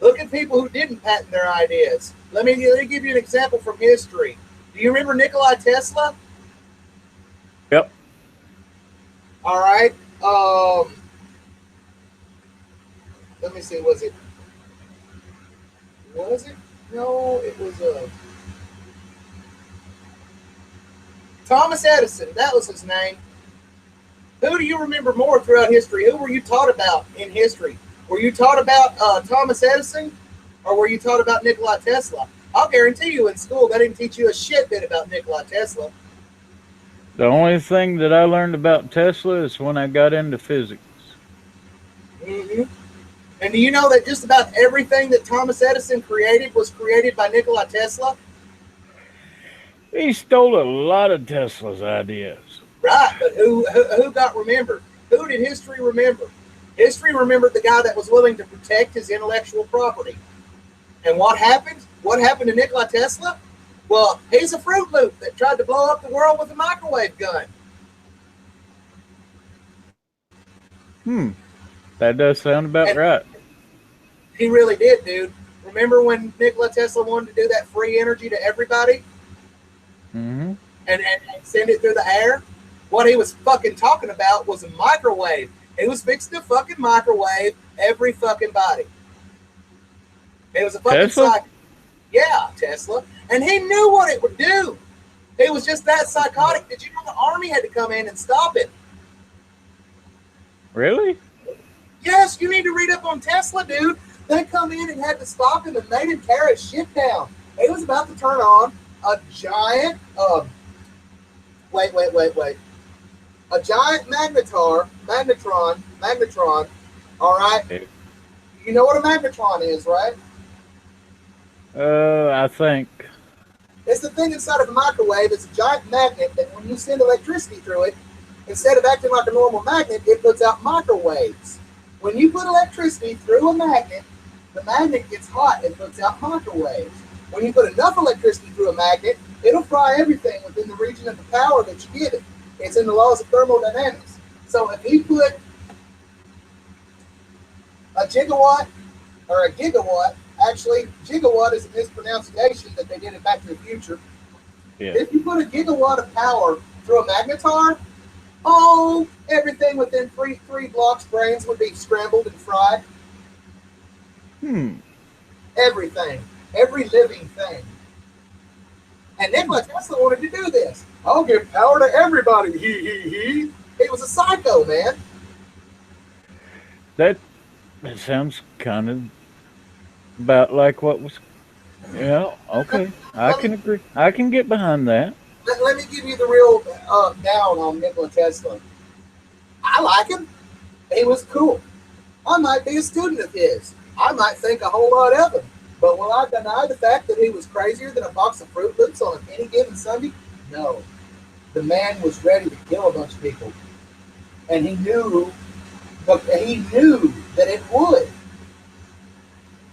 Look at people who didn't patent their ideas. Let me give you an example from history. Do you remember Nikola Tesla? Yep. All right. Let me see. Was it? Was it? No, it was Thomas Edison. That was his name. Who do you remember more throughout history? Who were you taught about in history? Were you taught about Thomas Edison, or were you taught about Nikola Tesla? I'll guarantee you in school they didn't teach you a shit bit about Nikola Tesla. The only thing that I learned about Tesla is when I got into physics. Mm-hmm. And do you know that just about everything that Thomas Edison created was created by Nikola Tesla? He stole a lot of Tesla's ideas. Right, but who got remembered? Who did history remember? History remembered the guy that was willing to protect his intellectual property. And what happened? What happened to Nikola Tesla? Well, he's a Fruit Loop that tried to blow up the world with a microwave gun. That does sound about right. He really did, dude. Remember when Nikola Tesla wanted to do that free energy to everybody? Mm-hmm. And send it through the air? What he was fucking talking about was a microwave. He was fixing to fucking microwave every fucking body. It was a fucking Tesla? Yeah, Tesla. And he knew what it would do. He was just that psychotic. Did you know the army had to come in and stop it? Really? Yes, you need to read up on Tesla, dude. They come in and had to stop him and made him tear his shit down. He was about to turn on a giant, wait. A giant magnetron, all right? Okay. You know what a magnetron is, right? I think. It's the thing inside of a microwave. It's a giant magnet that when you send electricity through it, instead of acting like a normal magnet, it puts out microwaves. When you put electricity through a magnet, the magnet gets hot and puts out microwaves. When you put enough electricity through a magnet, it'll fry everything within the region of the power that you give it. It's in the laws of thermodynamics. So if he put a gigawatt or a gigawatt, actually, gigawatt is a mispronunciation that they did in Back to the Future. Yeah. If you put a gigawatt of power through a magnetar, oh, everything within three blocks brains would be scrambled and fried. Everything. Every living thing. And Nikola Tesla wanted to do this. I'll give power to everybody. He. He was a psycho, man. That sounds kind of about like what was. Yeah, okay. I can agree. I can get behind that. Let me give you the real down on Nikola Tesla. I like him. He was cool. I might be a student of his. I might think a whole lot of him. But will I deny the fact that he was crazier than a box of Fruit Loops on any given Sunday? No. The man was ready to kill a bunch of people. And he knew that it would.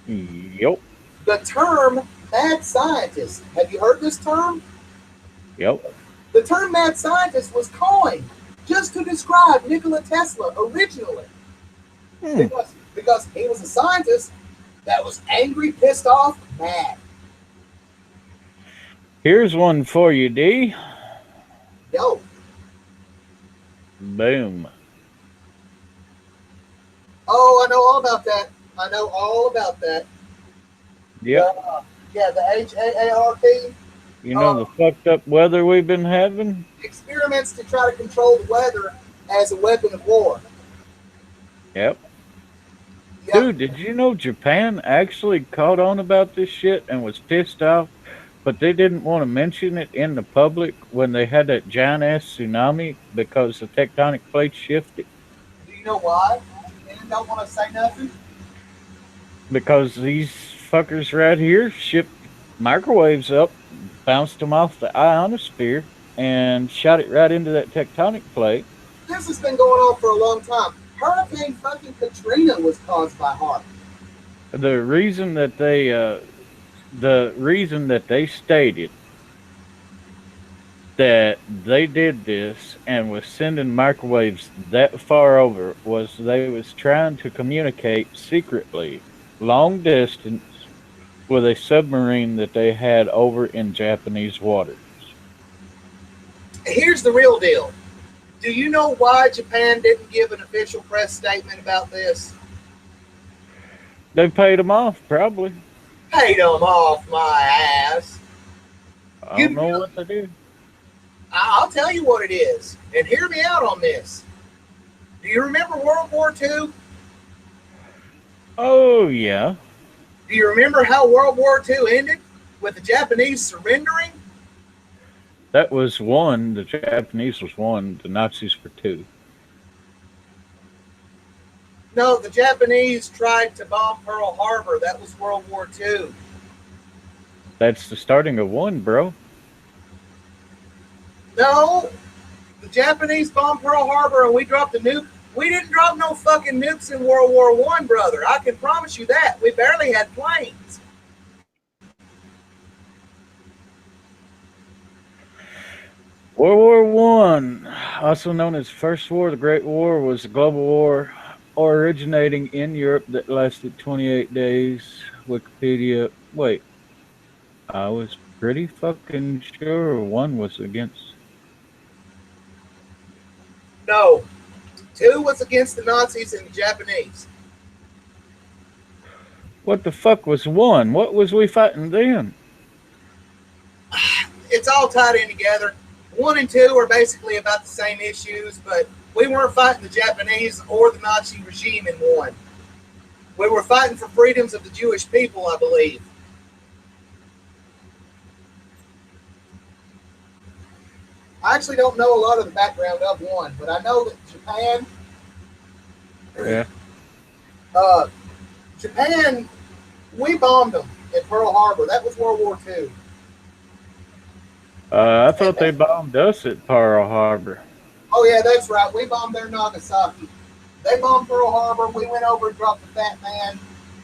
Yep. The term mad scientist, have you heard this term? Yep. The term mad scientist was coined just to describe Nikola Tesla originally. Because he was a scientist that was angry, pissed off, mad. Here's one for you, D. Yo. Boom. Oh, I know all about that. I know all about that. Yep. Yeah, the HAARP. You know the fucked up weather we've been having? Experiments to try to control the weather as a weapon of war. Yep. Dude, did you know Japan actually caught on about this shit and was pissed off, but they didn't want to mention it in the public when they had that giant ass tsunami because the tectonic plates shifted? Do you know why? They don't want to say nothing? Because these fuckers right here shipped microwaves up, bounced them off the ionosphere, and shot it right into that tectonic plate. This has been going on for a long time. Hurricane fucking Katrina was caused by HAARP. The reason that they stated that they did this and was sending microwaves that far over was they was trying to communicate secretly, long distance, with a submarine that they had over in Japanese waters. Here's the real deal. Do you know why Japan didn't give an official press statement about this? They paid them off, probably. Paid them off my ass. I don't know what they did. I'll tell you what it is, and hear me out on this. Do you remember World War II? Oh, yeah. Do you remember how World War II ended? With the Japanese surrendering? That was one. The Japanese was one. The Nazis were two. No, the Japanese tried to bomb Pearl Harbor. That was World War II. That's the starting of one, bro. No, the Japanese bombed Pearl Harbor and we dropped a nuke. We didn't drop no fucking nukes in World War I, brother. I can promise you that. We barely had planes. World War One, also known as First War, the Great War, was a global war originating in Europe that lasted 28 days. Wikipedia. Wait, I was pretty fucking sure one was against. No, two was against the Nazis and the Japanese. What the fuck was one? What was we fighting then? It's all tied in together. 1 and 2 are basically about the same issues, but we weren't fighting the Japanese or the Nazi regime in one. We were fighting for freedoms of the Jewish people, I believe. I actually don't know a lot of the background of one, but I know that Japan, we bombed them at Pearl Harbor. That was World War II. I thought they bombed us at Pearl Harbor. Oh, yeah, that's right. We bombed their Nagasaki. They bombed Pearl Harbor. We went over and dropped the Fat Man.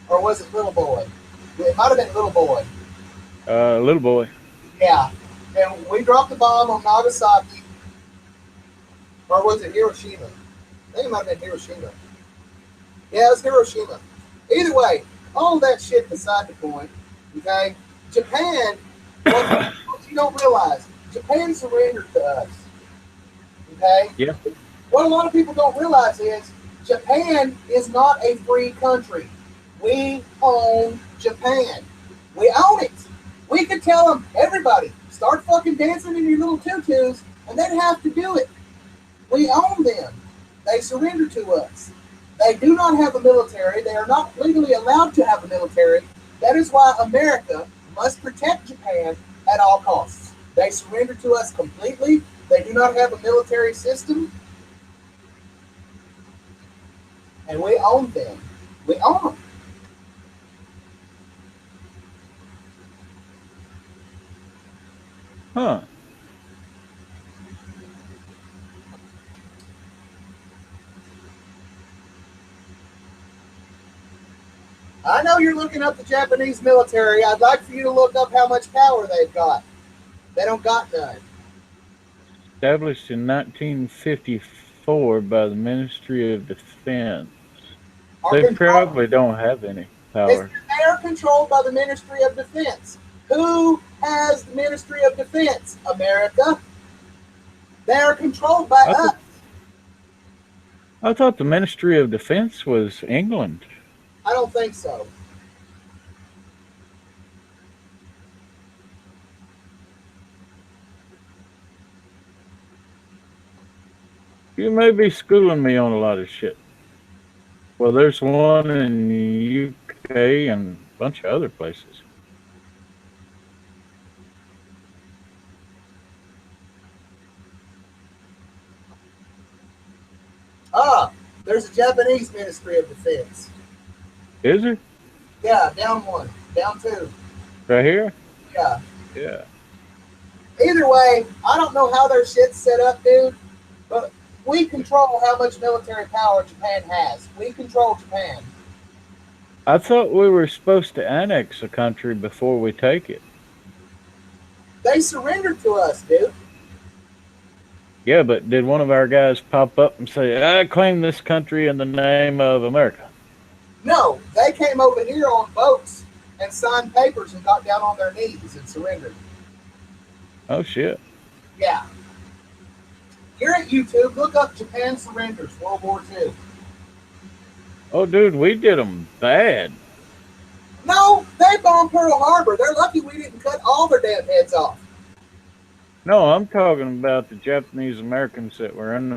Or was it Little Boy? It might have been Little Boy. Little Boy. Yeah. And we dropped the bomb on Nagasaki. Or was it Hiroshima? I think it might have been Hiroshima. Yeah, it was Hiroshima. Either way, all that shit beside the point, okay? Japan, what you don't realize, Japan surrendered to us. Okay? Yeah. What a lot of people don't realize is Japan is not a free country. We own Japan. We own it. We could tell them, everybody, start fucking dancing in your little tutus, and they'd have to do it. We own them. They surrender to us. They do not have a military. They are not legally allowed to have a military. That is why America must protect Japan at all costs. They surrender to us completely. They do not have a military system. And we own them. We own them. Huh. I know you're looking up the Japanese military. I'd like for you to look up how much power they've got. They don't got none. Established in 1954 by the Ministry of Defense. They probably don't have any power. They are controlled by the Ministry of Defense. Who has the Ministry of Defense? America. They are controlled by us. I thought the Ministry of Defense was England. I don't think so. You may be schooling me on a lot of shit. Well, there's one in the UK and a bunch of other places. There's a Japanese Ministry of Defense. Is there? Yeah, down one. Down two. Right here? Yeah. Yeah. Either way, I don't know how their shit's set up, dude, but we control how much military power Japan has. We control Japan. I thought we were supposed to annex a country before we take it. They surrendered to us, dude. Yeah, but did one of our guys pop up and say, I claim this country in the name of America? No, they came over here on boats and signed papers and got down on their knees and surrendered. Oh, shit. Yeah. Here at YouTube, look up Japan surrenders World War II. Oh, dude, we did them bad. No, they bombed Pearl Harbor. They're lucky we didn't cut all their damn heads off. No, I'm talking about the Japanese Americans that were in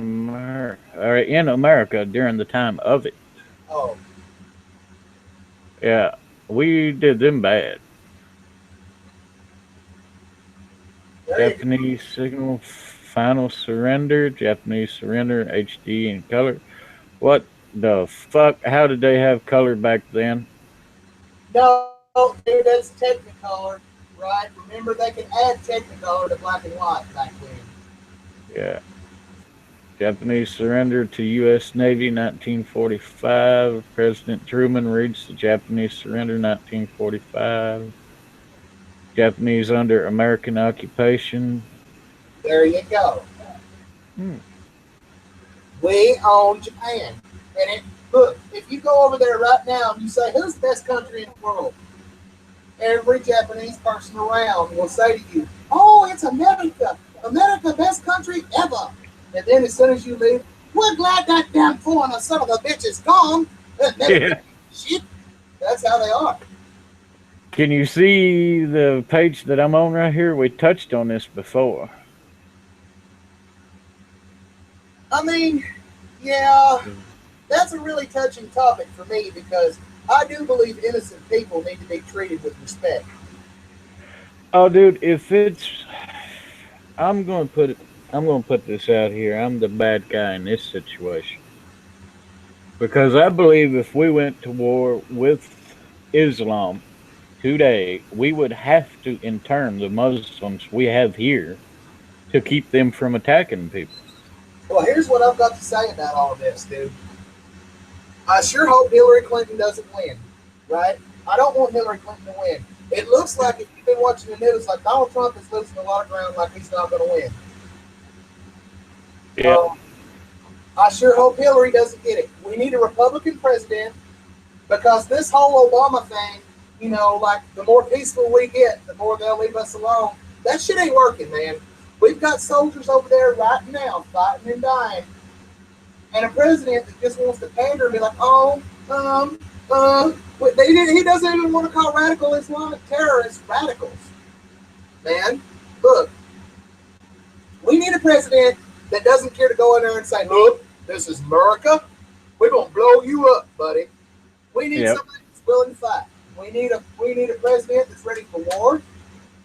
America during the time of it. Oh. Yeah, we did them bad. Japanese signal final surrender, Japanese surrender HD in color. What the fuck? How did they have color back then? No, dude, that's Technicolor, right? Remember, they can add Technicolor to black and white back then. Yeah. Japanese surrender to U.S. Navy 1945. President Truman reads the Japanese surrender 1945. Japanese under American occupation. There you go. We own Japan. And look, if you go over there right now and you say, who's the best country in the world? Every Japanese person around will say to you, oh, it's America. America, best country ever. And then as soon as you leave, we're glad that damn foreigner son of a bitch is gone. Yeah. Shit. That's how they are. Can you see the page that I'm on right here? We touched on this before. I mean, yeah, that's a really touching topic for me because I do believe innocent people need to be treated with respect. Oh, dude, if it's, I'm gonna put this out here. I'm the bad guy in this situation because I believe if we went to war with Islam today, we would have to intern the Muslims we have here to keep them from attacking people. Well, here's what I've got to say about all of this, dude. I sure hope Hillary Clinton doesn't win, right? I don't want Hillary Clinton to win. It looks like, if you've been watching the news, like Donald Trump is losing a lot of ground like he's not going to win. Yeah. I sure hope Hillary doesn't get it. We need a Republican president because this whole Obama thing, you know, like the more peaceful we get, the more they'll leave us alone. That shit ain't working, man. We've got soldiers over there right now fighting and dying. And a president that just wants to pander and be like, he doesn't even want to call radical Islamic terrorists radicals. Man, look, we need a president that doesn't care to go in there and say, look, this is America. We're going to blow you up, buddy. We need somebody that's willing to fight. We need a president that's ready for war.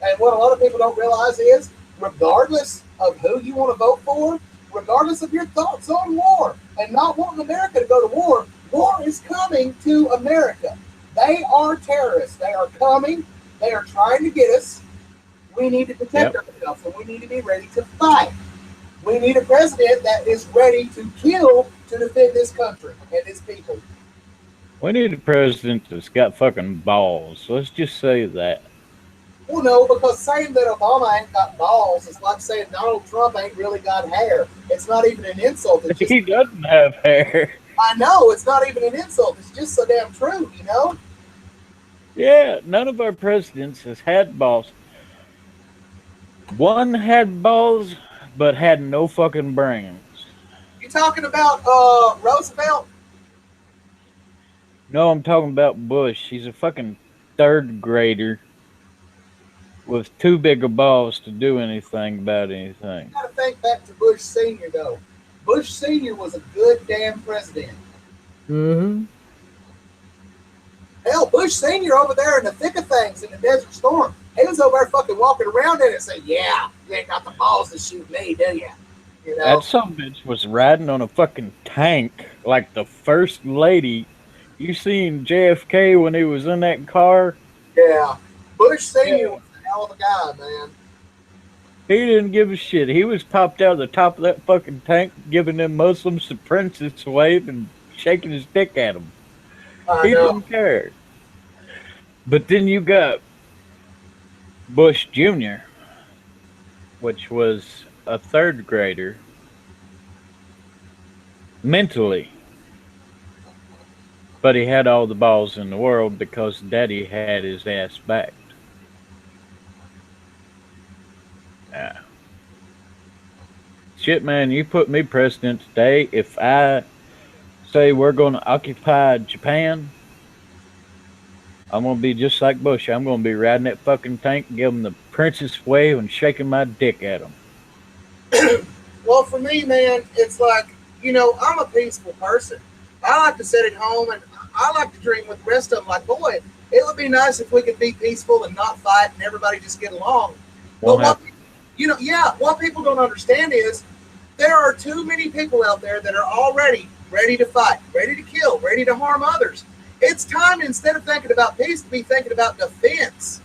And what a lot of people don't realize is, regardless of who you want to vote for, regardless of your thoughts on war and not wanting America to go to war, war is coming to America. They are terrorists. They are coming. They are trying to get us. We need to protect ourselves, and we need to be ready to fight. We need a president that is ready to kill to defend this country and its people. We need a president that's got fucking balls. Let's just say that. Well, no, because saying that Obama ain't got balls is like saying Donald Trump ain't really got hair. It's not even an insult. It's just, he doesn't have hair. I know, it's not even an insult. It's just so damn true, you know? Yeah, none of our presidents has had balls. One had balls, but had no fucking brains. You talking about Roosevelt? No, I'm talking about Bush. He's a fucking third grader with too big of balls to do anything about anything. You gotta think back to Bush Sr., though. Bush Sr. was a good damn president. Mm-hmm. Hell, Bush Sr. over there in the thick of things in the Desert Storm, he was over there fucking walking around in it saying, yeah, you ain't got the balls to shoot me, do you? You know? That some bitch was riding on a fucking tank like the first lady. You seen JFK when he was in that car? Yeah. Bush Sr. was a hell of a guy, man. He didn't give a shit. He was popped out of the top of that fucking tank, giving them Muslims the princess wave and shaking his dick at them. I He know. didn't care. But then you got Bush Jr., which was a third grader mentally, but he had all the balls in the world because Daddy had his ass backed. Yeah. Shit, man, you put me president today. If I say we're going to occupy Japan, I'm going to be just like Bush. I'm going to be riding that fucking tank, giving the princess wave and shaking my dick at them. Well, for me, man, it's like, I'm a peaceful person. I like to sit at home and I like to dream with the rest of them. Like, boy, it would be nice if we could be peaceful and not fight and everybody just get along. But what people don't understand is there are too many people out there that are already ready to fight, ready to kill, ready to harm others. It's time, instead of thinking about peace, to be thinking about defense.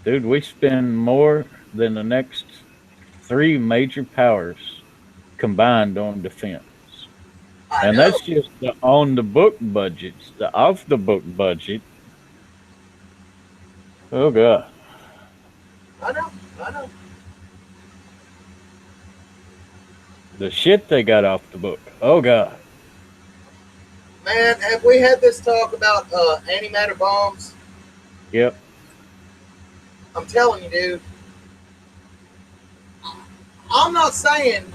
Dude, we spend more than the next three major powers combined on defense. And know. that's just the on the book budgets. The off the book budget. Oh God. I know. The shit they got off the book. Oh God. Man, have we had this talk about antimatter bombs? Yep. I'm telling you, dude. I'm not saying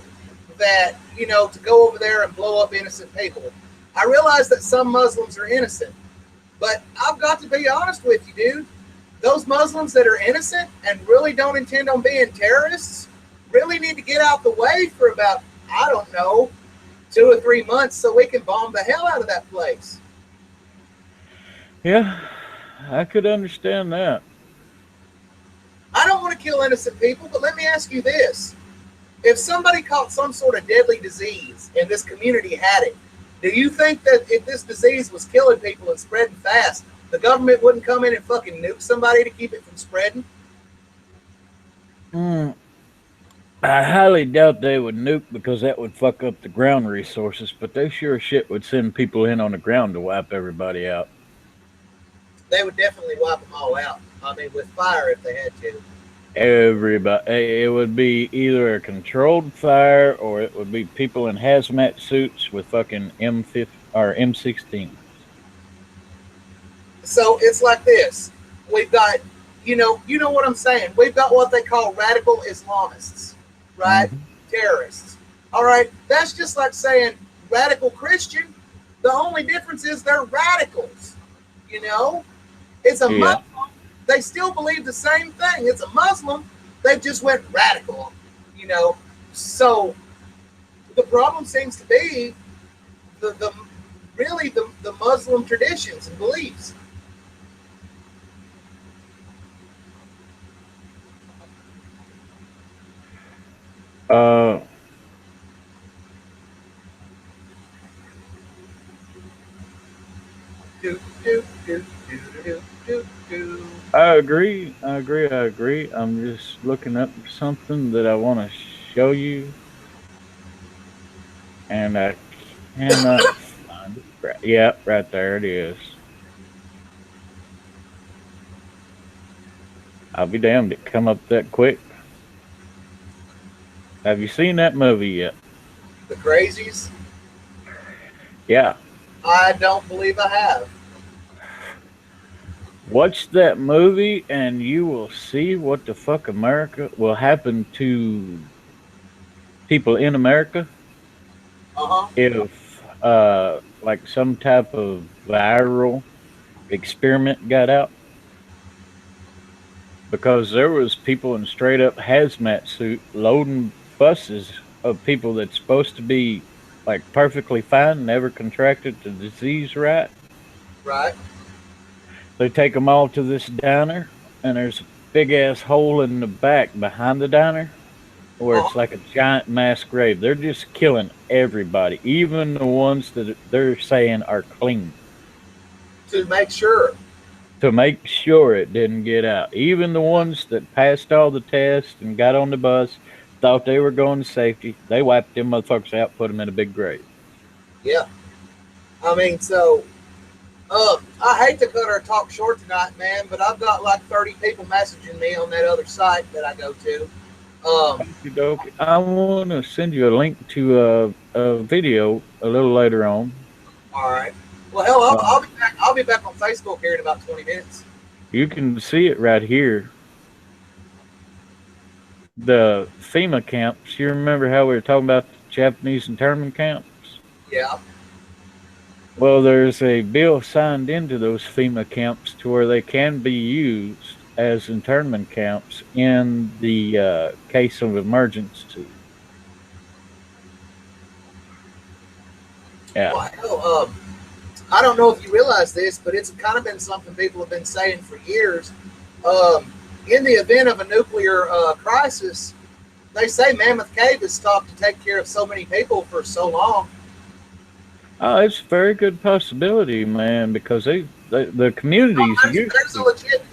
that, to go over there and blow up innocent people. I realize that some Muslims are innocent, but I've got to be honest with you, dude. Those Muslims that are innocent and really don't intend on being terrorists really need to get out the way for about, I don't know, 2 or 3 months so we can bomb the hell out of that place. Yeah, I could understand that. I don't want to kill innocent people, but let me ask you this. If somebody caught some sort of deadly disease and this community had it, do you think that if this disease was killing people and spreading fast, the government wouldn't come in and fucking nuke somebody to keep it from spreading? I highly doubt they would nuke because that would fuck up the ground resources, but they sure as shit would send people in on the ground to wipe everybody out. They would definitely wipe them all out. I mean, with fire if they had to. Everybody. It would be either a controlled fire or it would be people in hazmat suits with fucking M50 or M16. So it's like this. We've got, you know what I'm saying? We've got what they call radical Islamists, right? Mm-hmm. Terrorists. All right. That's just like saying radical Christian. The only difference is they're radicals. It's a Muslim. They still believe the same thing. It's a Muslim. They just went radical, So the problem seems to be the Muslim traditions and beliefs. I agree. I'm just looking up something that I want to show you, and I cannot find it. Yeah, right there it is. I'll be damned, it come up that quick. Have you seen that movie yet? The Crazies? Yeah. I don't believe I have. Watch that movie and you will see what the fuck America will happen to people in America if like some type of viral experiment got out. Because there was people in straight up hazmat suit loading buses of people that's supposed to be like perfectly fine, never contracted the disease, right? Right. They take them all to this diner, and there's a big ass hole in the back behind the diner where it's like a giant mass grave. They're just killing everybody, even the ones that they're saying are clean. To make sure. to make sure it didn't get out. Even the ones that passed all the tests and got on the bus, thought they were going to safety, they wiped them motherfuckers out, put them in a big grave. Yeah. I mean, so I hate to cut our talk short tonight, man, but I've got like 30 people messaging me on that other site that I go to. I want to send you a link to a video a little later on. All right. Well, hell, Uh, I'll be back. I'll be back on Facebook here in about 20 minutes. you can see it right here. The FEMA camps. You remember how we were talking about the Japanese internment camps? Yeah. Well, there's a bill signed into those FEMA camps to where they can be used as internment camps in the case of emergency. Yeah. Well, hell, I don't know if you realize this, but it's kind of been something people have been saying for years. Um, in the event of a nuclear crisis, they say Mammoth Cave has stopped to take care of so many people for so long. Oh, it's a very good possibility, man, because the communities used There's a to. legit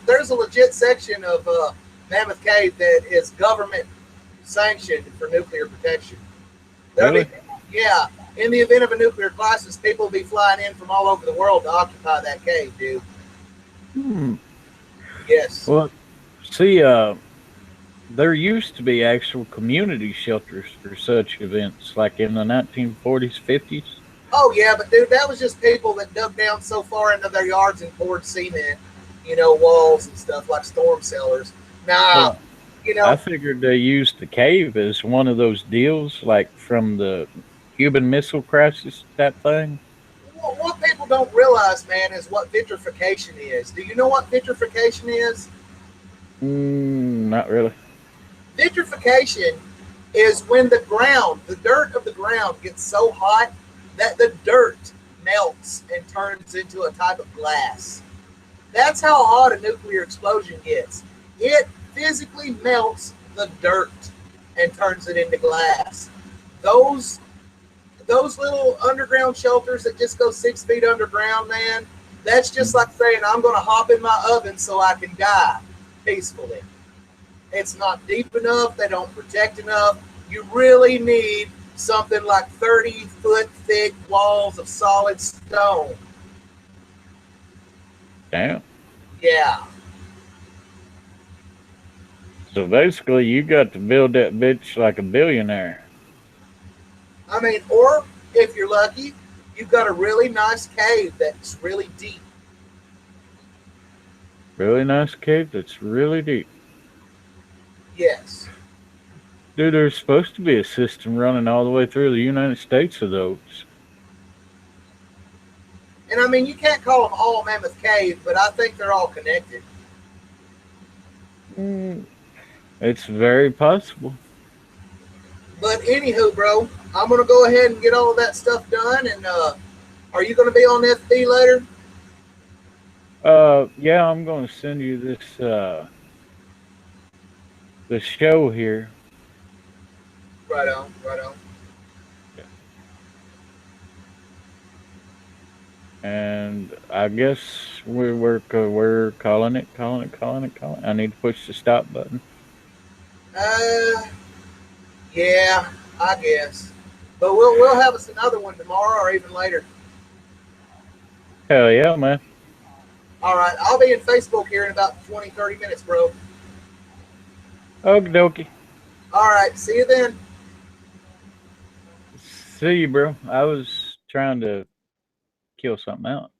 there's a legit section of Mammoth Cave that is government sanctioned for nuclear protection. There'll be Really? yeah. In the event of a nuclear crisis, people will be flying in from all over the world to occupy that cave, dude. Hmm. Yes. Well, see, there used to be actual community shelters for such events, like in the 1940s, 50s. Oh yeah, but dude, that was just people that dug down so far into their yards and poured cement, walls and stuff like storm cellars. Nah, Well, you I know, figured they used the cave as one of those deals, like from the Cuban Missile Crisis type thing. what people don't realize, man, is what vitrification is. Do you know what vitrification is? Not really. Vitrification is when the dirt of the ground gets so hot that the dirt melts and turns into a type of glass. That's how hot a nuclear explosion gets. It physically melts the dirt and turns it into glass. Those those little underground shelters that just go 6 feet underground, man, that's just like saying I'm going to hop in my oven so I can die peacefully. It's not deep enough. They don't protect enough. You really need something like 30-foot thick walls of solid stone. Damn. Yeah. So basically, you got to build that bitch like a billionaire. I mean, or if you're lucky, you've got a really nice cave that's really deep. Really nice cave that's really deep. Yes. Dude, there's supposed to be a system running all the way through the United States of those. And I mean, you can't call them all Mammoth Cave, but I think they're all connected. Mm, it's very possible. But anywho, bro, I'm gonna go ahead and get all of that stuff done. And are you gonna be on FB later? Yeah, I'm going to send you this the show here. Right on, right on. And I guess we're calling it. I need to push the stop button. Uh, yeah, I guess. But we'll have us another one tomorrow or even later. Hell yeah, man. All right, I'll be in Facebook here in about 20, 30 minutes, bro. Okie dokie. All right, see you then. See you, bro. I was trying to kill something out.